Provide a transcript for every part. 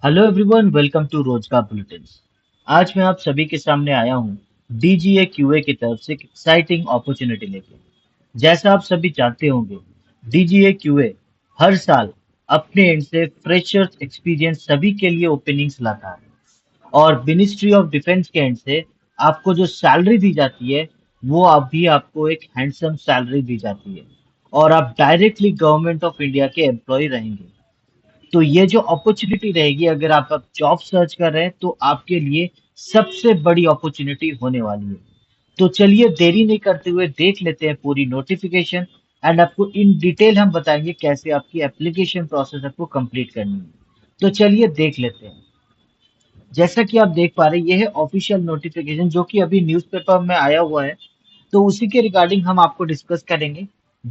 Hello everyone, welcome to रोजगार bulletin. आज मैं आप सभी के सामने आया हूँ डीजीए क्यूए की तरफ से एक एक्साइटिंग अपॉर्चुनिटी लेके। जैसा आप सभी जानते होंगे, डीजीए क्यूए हर साल अपने एंड से फ्रेशर्स एक्सपीरियंस सभी के लिए ओपनिंग्स लाता है और मिनिस्ट्री ऑफ डिफेंस के एंड से आपको जो सैलरी दी जाती है वो अभी आपको एक हैंडसम सैलरी दी जाती है और आप डायरेक्टली गवर्नमेंट ऑफ इंडिया के एम्प्लॉय रहेंगे। तो ये जो अपॉर्चुनिटी रहेगी, अगर आप जॉब सर्च कर रहे हैं तो आपके लिए सबसे बड़ी अपॉर्चुनिटी होने वाली है। तो चलिए देरी नहीं करते हुए देख लेते हैं पूरी नोटिफिकेशन एंड आपको इन डिटेल हम बताएंगे कैसे आपकी एप्लीकेशन प्रोसेस आपको कंप्लीट करनी है। तो चलिए देख लेते हैं। जैसा कि आप देख पा रहे हैं, ये है ऑफिशियल नोटिफिकेशन जो कि अभी न्यूज़पेपर में आया हुआ है। तो उसी के रिगार्डिंग हम आपको डिस्कस करेंगे।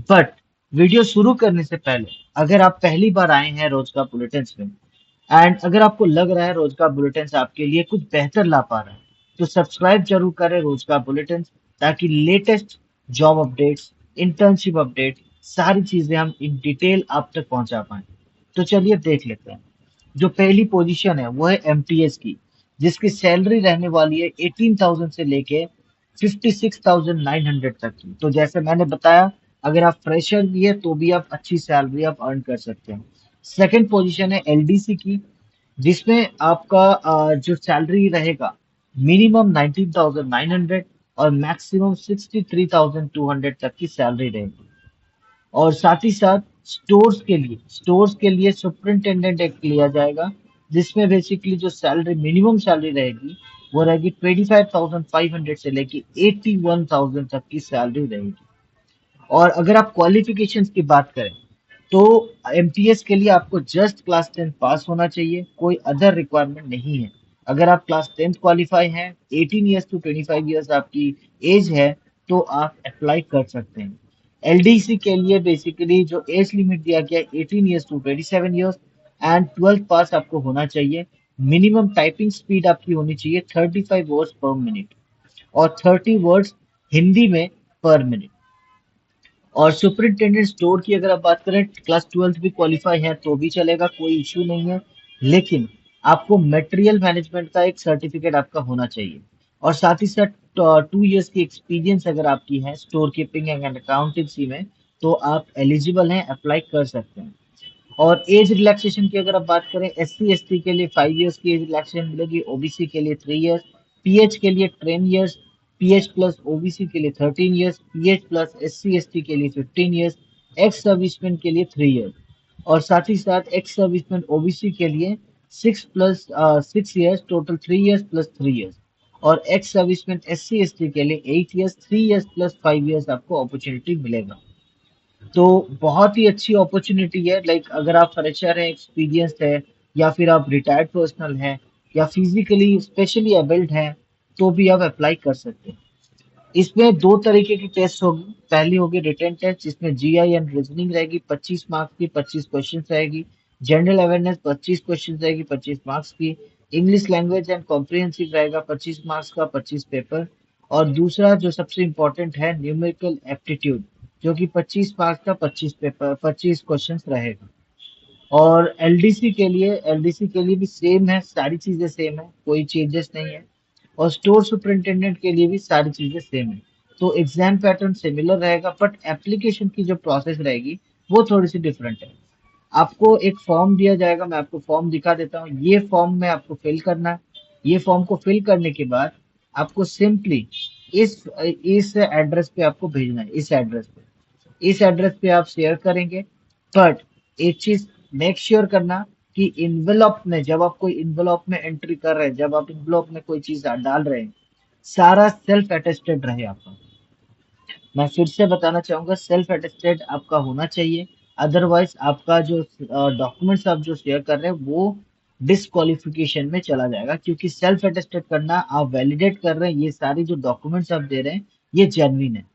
बट वीडियो शुरू करने से पहले, अगर आप पहली बार आए हैं रोजगार बुलेटिन में एंड अगर आपको लग रहा है रोजगार बुलेटिन आपके लिए कुछ बेहतर ला पा रहा है, तो सब्सक्राइब जरूर करें रोजगार बुलेटिन, ताकि latest job updates, internship update, सारी चीजें हम इन डिटेल आप तक पहुंचा पाए। तो चलिए देख लेते हैं। जो पहली पोजीशन है वो है एमटीएस की, जिसकी सैलरी रहने वाली है 18,000 से लेके 56,900 तक की। तो जैसे मैंने बताया, अगर आप फ्रेशर भी है तो भी आप अच्छी सैलरी आप अर्न कर सकते हैं। सेकंड पोजीशन है एलडीसी की, जिसमें आपका जो सैलरी रहेगा मिनिमम 19,900 और मैक्सिमम 63,200 तक की सैलरी रहेगी। और साथ ही साथ स्टोर्स के लिए सुपरिंटेंडेंट एक्ट लिया जाएगा, जिसमें बेसिकली जो सैलरी मिनिमम सैलरी रहेगी वो रहेगी 25,500 से लेके 81,000 तक की सैलरी रहेगी। और अगर आप क्वालिफिकेशंस की बात करें तो एमटीएस के लिए आपको जस्ट क्लास 10 पास होना चाहिए, कोई अदर रिक्वायरमेंट नहीं है। अगर आप क्लास 10 क्वालिफाई हैं, 18 ईयर्स टू 25 ईयर्स आपकी एज है, तो आप अप्लाई कर सकते हैं। एलडीसी के लिए बेसिकली जो एज लिमिट दिया गया है 18 years to 27 years and 12th pass आपको होना चाहिए। मिनिमम टाइपिंग स्पीड आपकी होनी चाहिए 35 वर्ड्स पर मिनट और 30 वर्ड्स हिंदी में पर मिनट। और सुपरिंटेंडेंट स्टोर की अगर आप बात करें, क्लास 12th भी क्वालिफाई है तो भी चलेगा, कोई इश्यू नहीं है। लेकिन आपको मटेरियल मैनेजमेंट का एक सर्टिफिकेट आपका होना चाहिए। और साथ ही साथ 2 इयर्स की एक्सपीरियंस अगर आपकी है स्टोर कीपिंग एंड अकाउंटेंसी में, तो आप एलिजिबल हैं, अप्लाई कर सकते हैं। और एज रिलैक्सेशन की अगर आप बात करें, एससी एसटी के लिए 5 इयर्स की एज रिलैक्सेशन मिलेगी, ओबीसी के लिए 3 इयर्स, पीएच के लिए 10 इयर्स, पीएच प्लस ओबीसी के लिए 13 years, pH plus SC ST के लिए 15 इयर्स, एक्स सर्विसमैन के लिए 3 इयर्स। और साथ ही साथ एक्स सर्विसमैन ओबीसी के लिए 6 plus 6 years, total 3 years plus 3 years. और एक्स सर्विसमैन एससी एसटी के लिए 8 इयर्स, 3 इयर्स प्लस 5 इयर्स आपको अपॉर्चुनिटी मिलेगा। तो बहुत ही अच्छी अपॉर्चुनिटी है। लाइक अगर आप फ्रेशर हैं, एक्सपीरियंस्ड है, या फिर आप रिटायर्ड पर्सनल हैं, या फिजिकली स्पेशली एबल्ड हैं, तो भी आप अप्लाई कर सकते हैं। इसमें दो तरीके की टेस्ट होगी। पहली होगी रिटन टेस्ट, जिसमें जीआई एंड रीजनिंग रहेगी 25 मार्क्स की, 25 क्वेश्चन रहेगी। जनरल अवेयरनेस 25 क्वेश्चन रहेगी, 25 मार्क्स की। इंग्लिश लैंग्वेज एंड कॉम्प्रिहेंसिव रहेगा 25 मार्क्स का, 25 पेपर। और दूसरा जो सबसे इम्पोर्टेंट है, न्यूमेरिकल एप्टीट्यूड, जो कि 25 मार्क्स का, 25 पेपर, 25 क्वेश्चन रहेगा। और एलडीसी के लिए भी सेम है, सारी चीजें सेम है, कोई चेंजेस नहीं है। और स्टोर सुपरिंटेंडेंट के लिए भी सारी चीजें सेम है। तो एग्जाम पैटर्न सिमिलर रहेगा, बट एप्लीकेशन की जो प्रोसेस रहेगी वो थोड़ी सी डिफरेंट है। आपको एक फॉर्म दिया जाएगा, मैं आपको फॉर्म दिखा देता हूँ। ये फॉर्म में आपको फिल करना है। ये फॉर्म को फिल करने के बाद आपको सिंपली इस इस एड्रेस पे आपको भेजना है, इस एड्रेस पे आप शेयर करेंगे। बट एक चीज मेक श्योर करना कि इन्वेलप में, जब आप कोई इन्वेलप में एंट्री कर रहे हैं, जब आप इन्वेलप में कोई चीज डाल रहे हैं, सारा सेल्फ अटेस्टेड रहे आपका। मैं फिर से बताना चाहूंगा, सेल्फ अटेस्टेड आपका होना चाहिए। अदरवाइज आपका जो डॉक्यूमेंट्स आप जो शेयर कर रहे हैं वो डिस्क्वालिफिकेशन में चला जाएगा, क्योंकि सेल्फ अटेस्टेड करना, आप वैलिडेट कर रहे हैं ये सारी जो डॉक्यूमेंट्स आप दे रहे हैं ये जेन्युइन है।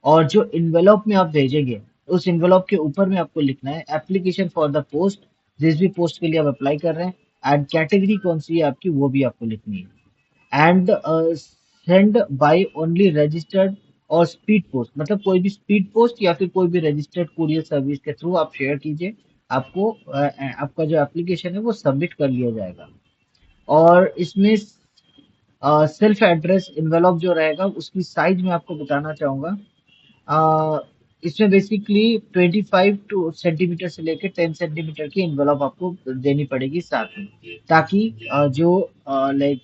और जो इन्वेलप में आप भेजेंगे, उस इन्वेलप के ऊपर में आपको लिखना है एप्लीकेशन फॉर द पोस्ट, जिस भी पोस्ट के लिए आप अप्लाई कर रहे हैं, एंड कैटेगरी कौन सी है आपकी वो भी आपको लिखनी है। And send by only registered और स्पीड पोस्ट, मतलब कोई भी स्पीड पोस्ट या फिर कोई भी रजिस्टर्ड कुरियर सर्विस के थ्रू आप शेयर कीजिए। आपको आपका जो एप्लीकेशन है वो सबमिट कर लिया जाएगा। और इसमें सेल्फ एड्रेस इन्वेलप जो रहेगा उसकी साइज मैं आपको बताना चाहूंगा। अ, इसमें बेसिकली 25 टू सेंटीमीटर से लेकर 10 सेंटीमीटर की इन्वेलप आपको देनी पड़ेगी साथ में, ताकि जो लाइक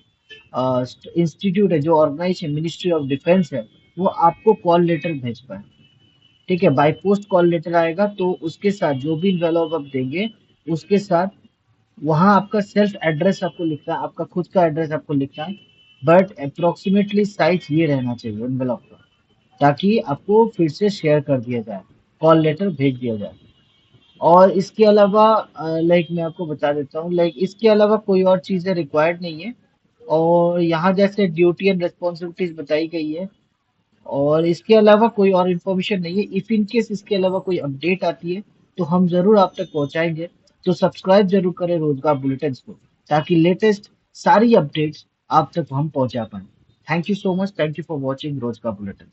इंस्टीट्यूट है, जो ऑर्गेनाइज है, मिनिस्ट्री ऑफ डिफेंस है, वो आपको कॉल लेटर भेज पाए। ठीक है, बाय पोस्ट कॉल लेटर आएगा तो उसके साथ जो भी इन्वेलप आप देंगे उसके साथ वहाँ आपका सेल्फ एड्रेस आपको लिखना है, आपका खुद का एड्रेस आपको लिखना है। बट अप्रोक्सीमेटली साइज ये रहना चाहिए एनवेलप का, ताकि आपको फिर से शेयर कर दिया जाए, कॉल लेटर भेज दिया जाए। और इसके अलावा लाइक मैं आपको बता देता हूँ, लाइक इसके अलावा कोई और चीज़ें रिक्वायर्ड नहीं है। और यहाँ जैसे ड्यूटी एंड रिस्पॉन्सिबिलिटीज बताई गई है, और इसके अलावा कोई और इन्फॉर्मेशन नहीं है। इफ इन केस इसके अलावा कोई अपडेट आती है तो हम जरूर आप तक पहुंचाएंगे। तो सब्सक्राइब जरूर करें रोजगार बुलेटिन को, ताकि लेटेस्ट सारी अपडेट्स आप तक हम पहुंचा पाए। Thank you so much, thank you for watching रोजगार बुलेटिन।